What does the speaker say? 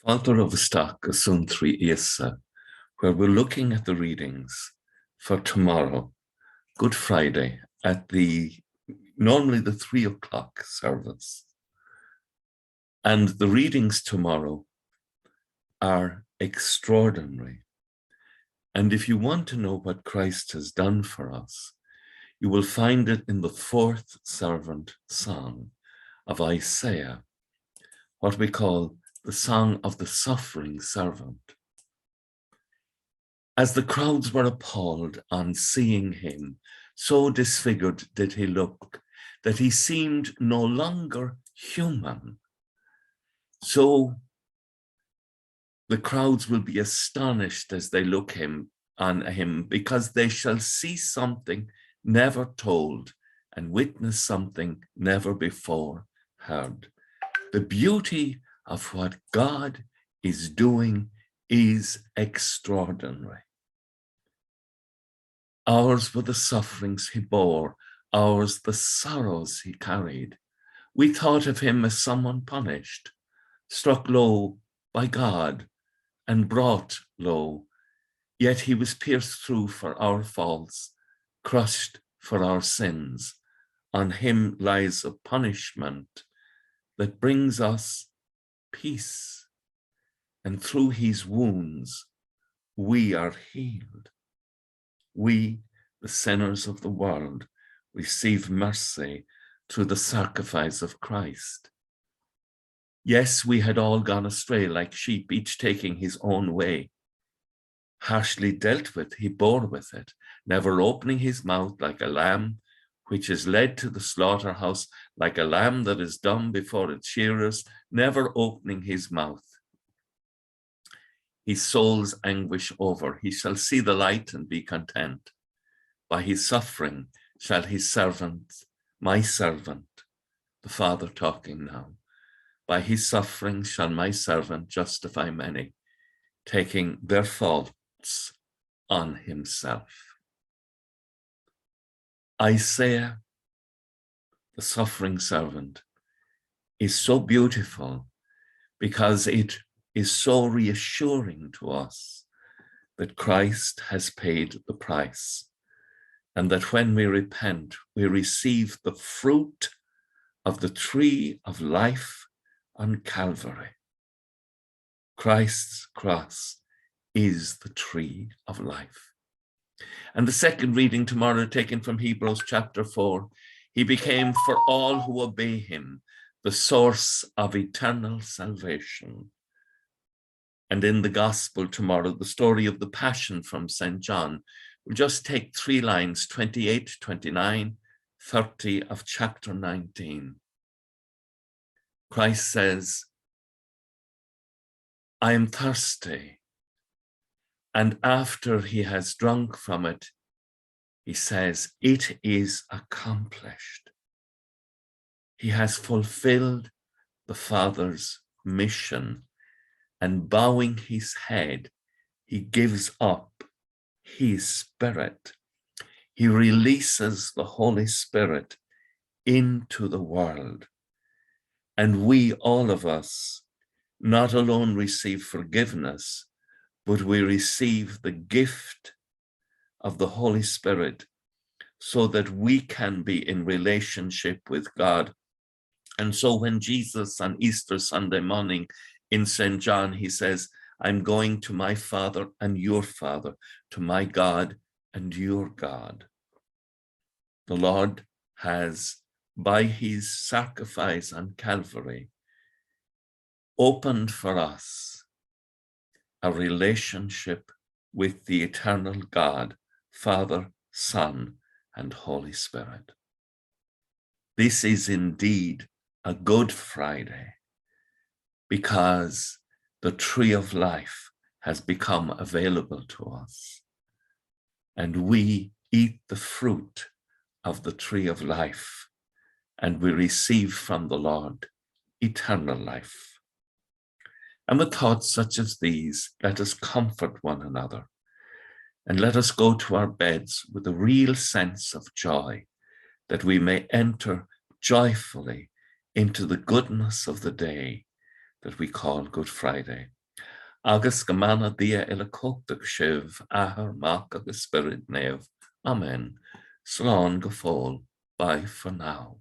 Folklore of Stock, Suantraí Íosa, where we're looking at the readings for tomorrow, Good Friday, at normally the 3:00 service. And the readings tomorrow are extraordinary. And if you want to know what Christ has done for us, you will find it in the 4th servant song of Isaiah, what we call the song of the suffering servant. As the crowds were appalled on seeing him, so disfigured did he look, that he seemed no longer human. So the crowds will be astonished as they look on him, because they shall see something never told and witness something never before heard. The beauty of what God is doing is extraordinary. Ours were the sufferings he bore, ours the sorrows he carried. We thought of him as someone punished, struck low by God and brought low. Yet he was pierced through for our faults, crushed for our sins. On him lies a punishment that brings us peace, and through his wounds we are healed. We, the sinners of the world, receive mercy through the sacrifice of Christ. Yes, we had all gone astray like sheep, each taking his own way. Harshly dealt with, he bore with it, never opening his mouth, like a lamb which is led to the slaughterhouse, like a lamb that is dumb before its shearers, never opening his mouth. His soul's anguish over, he shall see the light and be content. By his suffering shall his servant, my servant, the Father talking now, by his suffering shall my servant justify many, taking their faults on himself. Isaiah, the suffering servant, is so beautiful because it is so reassuring to us that Christ has paid the price, and that when we repent, we receive the fruit of the tree of life on Calvary. Christ's cross is the tree of life. And the second reading tomorrow, taken from Hebrews chapter 4, he became for all who obey him the source of eternal salvation. And in the gospel tomorrow, the story of the Passion from St. John, we'll just take 3 lines, 28, 29, 30 of chapter 19. Christ says, I am thirsty. And after he has drunk from it, he says, it is accomplished. He has fulfilled the Father's mission, and bowing his head, he gives up his Spirit. He releases the Holy Spirit into the world. And we, all of us, not alone receive forgiveness, but we receive the gift of the Holy Spirit so that we can be in relationship with God. And so when Jesus on Easter Sunday morning in St. John, he says, I'm going to my Father and your Father, to my God and your God. The Lord has, by his sacrifice on Calvary, opened for us a relationship with the eternal God, Father, Son, and Holy Spirit. This is indeed a Good Friday, because the tree of life has become available to us, and we eat the fruit of the tree of life, and we receive from the Lord eternal life. And with thoughts such as these, let us comfort one another, and let us go to our beds with a real sense of joy, that we may enter joyfully into the goodness of the day that we call Good Friday. Agus go mana dia ila cóchtach sibh ahar mach agus spirit neve. Amen. Slán go fóil. Bye for now.